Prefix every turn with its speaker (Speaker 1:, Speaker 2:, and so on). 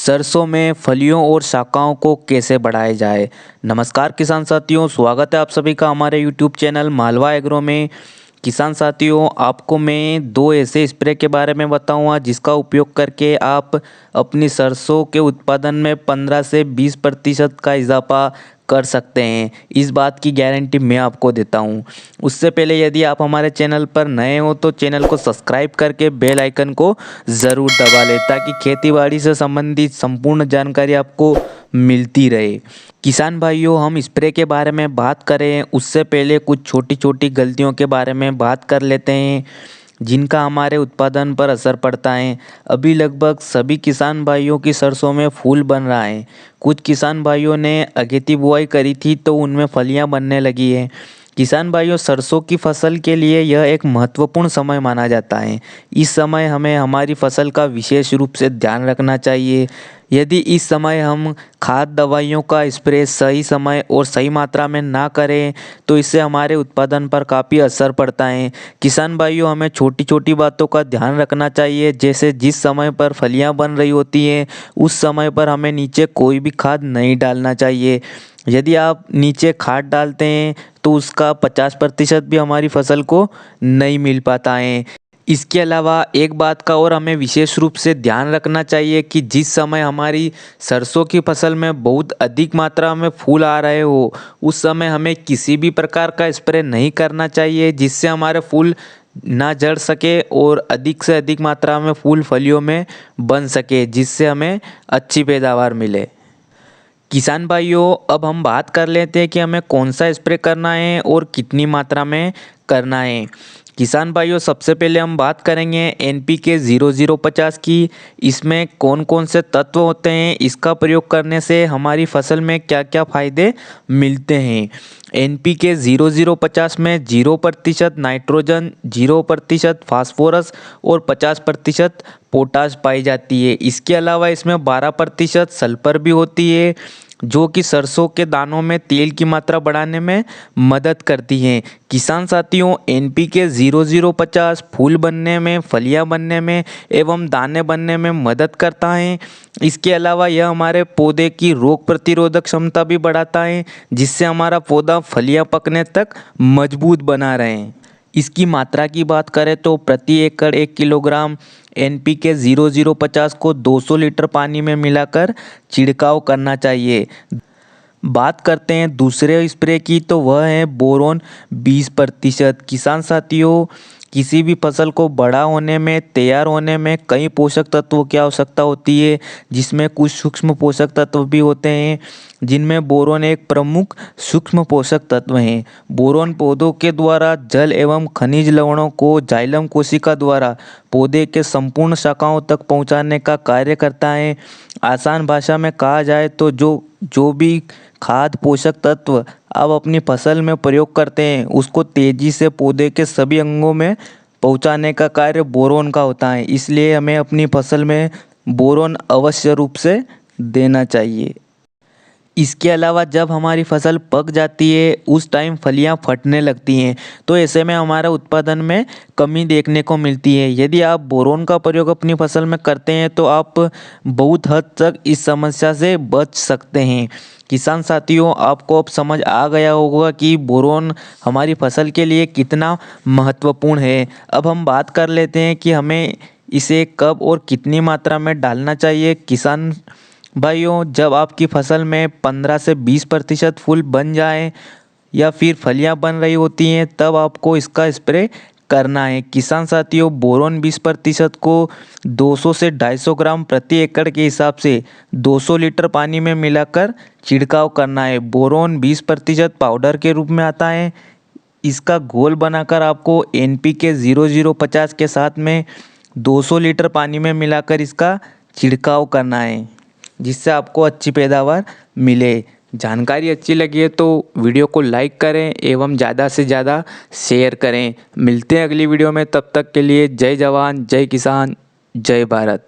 Speaker 1: सरसों में फलियों और शाखाओं को कैसे बढ़ाया जाए। नमस्कार किसान साथियों, स्वागत है आप सभी का हमारे यूट्यूब चैनल मालवा एग्रो में। किसान साथियों, आपको मैं दो ऐसे स्प्रे के बारे में बताऊंगा जिसका उपयोग करके आप अपनी सरसों के उत्पादन में 15 से 20% का इजाफा कर सकते हैं। इस बात की गारंटी मैं आपको देता हूं। उससे पहले यदि आप हमारे चैनल पर नए हो तो चैनल को सब्सक्राइब करके बेल आइकन को ज़रूर दबा लें ताकि खेतीबाड़ी से संबंधित संपूर्ण जानकारी आपको मिलती रहे। किसान भाइयों, हम स्प्रे के बारे में बात करें उससे पहले कुछ छोटी छोटी गलतियों के बारे में बात कर लेते हैं जिनका हमारे उत्पादन पर असर पड़ता है। अभी लगभग सभी किसान भाइयों की सरसों में फूल बन रहा है। कुछ किसान भाइयों ने अगेती बुआई करी थी तो उनमें फलियां बनने लगी है। किसान भाइयों, सरसों की फसल के लिए यह एक महत्वपूर्ण समय माना जाता है। इस समय हमें हमारी फसल का विशेष रूप से ध्यान रखना चाहिए। यदि इस समय हम खाद दवाइयों का स्प्रे सही समय और सही मात्रा में ना करें तो इससे हमारे उत्पादन पर काफ़ी असर पड़ता है। किसान भाइयों, हमें छोटी छोटी बातों का ध्यान रखना चाहिए, जैसे जिस समय पर फलियां बन रही होती हैं उस समय पर हमें नीचे कोई भी खाद नहीं डालना चाहिए। यदि आप नीचे खाद डालते हैं तो उसका 50% भी हमारी फसल को नहीं मिल पाता है। इसके अलावा एक बात का और हमें विशेष रूप से ध्यान रखना चाहिए कि जिस समय हमारी सरसों की फसल में बहुत अधिक मात्रा में फूल आ रहे हो उस समय हमें किसी भी प्रकार का स्प्रे नहीं करना चाहिए जिससे हमारे फूल ना झड़ सके और अधिक से अधिक मात्रा में फूल फलियों में बन सके, जिससे हमें अच्छी पैदावार मिले। किसान भाइयों, अब हम बात कर लेते हैं कि हमें कौन सा स्प्रे करना है और कितनी मात्रा में करना है। किसान भाइयों, सबसे पहले हम बात करेंगे NPK 0050 की। इसमें कौन कौन से तत्व होते हैं, इसका प्रयोग करने से हमारी फसल में क्या क्या फायदे मिलते हैं। NPK 0050 में 0% नाइट्रोजन, 0% फास्फोरस और 50% पोटाश पाई जाती है। इसके अलावा इसमें 12% सल्फर भी होती है जो कि सरसों के दानों में तेल की मात्रा बढ़ाने में मदद करती हैं। किसान साथियों, NPK 0050 फूल बनने में, फलियां बनने में एवं दाने बनने में मदद करता है। इसके अलावा यह हमारे पौधे की रोग प्रतिरोधक क्षमता भी बढ़ाता है जिससे हमारा पौधा फलियां पकने तक मजबूत बना रहे। इसकी मात्रा की बात करें तो प्रति एकड़ 1 किलोग्राम NPK 0050 को 200 लीटर पानी में मिलाकर छिड़काव करना चाहिए। बात करते हैं दूसरे स्प्रे की, तो वह है बोरोन 20%। किसान साथियों, किसी भी फसल को बड़ा होने में, तैयार होने में कई पोषक तत्वों की आवश्यकता होती है जिसमें कुछ सूक्ष्म पोषक तत्व भी होते हैं जिनमें बोरोन एक प्रमुख सूक्ष्म पोषक तत्व है। बोरोन पौधों के द्वारा जल एवं खनिज लवणों को जाइलम कोशिका द्वारा पौधे के संपूर्ण शाखाओं तक पहुंचाने का कार्य करता है। आसान भाषा में कहा जाए तो जो भी खाद पोषक तत्व आप अपनी फसल में प्रयोग करते हैं उसको तेजी से पौधे के सभी अंगों में पहुंचाने का कार्य बोरोन का होता है। इसलिए हमें अपनी फसल में बोरोन अवश्य रूप से देना चाहिए। इसके अलावा जब हमारी फसल पक जाती है उस टाइम फलियां फटने लगती हैं तो ऐसे में हमारा उत्पादन में कमी देखने को मिलती है। यदि आप बोरोन का प्रयोग अपनी फसल में करते हैं तो आप बहुत हद तक इस समस्या से बच सकते हैं। किसान साथियों, आपको अब समझ आ गया होगा कि बोरोन हमारी फसल के लिए कितना महत्वपूर्ण है। अब हम बात कर लेते हैं कि हमें इसे कब और कितनी मात्रा में डालना चाहिए। किसान भाइयों, जब आपकी फसल में 15 से 20% फूल बन जाए या फिर फलियां बन रही होती हैं तब आपको इसका स्प्रे करना है। किसान साथियों, बोरोन 20% को 200 से 250 ग्राम प्रति एकड़ के हिसाब से 200 लीटर पानी में मिलाकर छिड़काव करना है। बोरोन 20% पाउडर के रूप में आता है। इसका घोल बनाकर आपको NPK 0050 के साथ में 200 लीटर पानी में मिलाकर इसका छिड़काव करना है जिससे आपको अच्छी पैदावार मिले। जानकारी अच्छी लगी है तो वीडियो को लाइक करें एवं ज़्यादा से ज़्यादा शेयर करें। मिलते हैं अगली वीडियो में, तब तक के लिए जय जवान, जय किसान, जय भारत।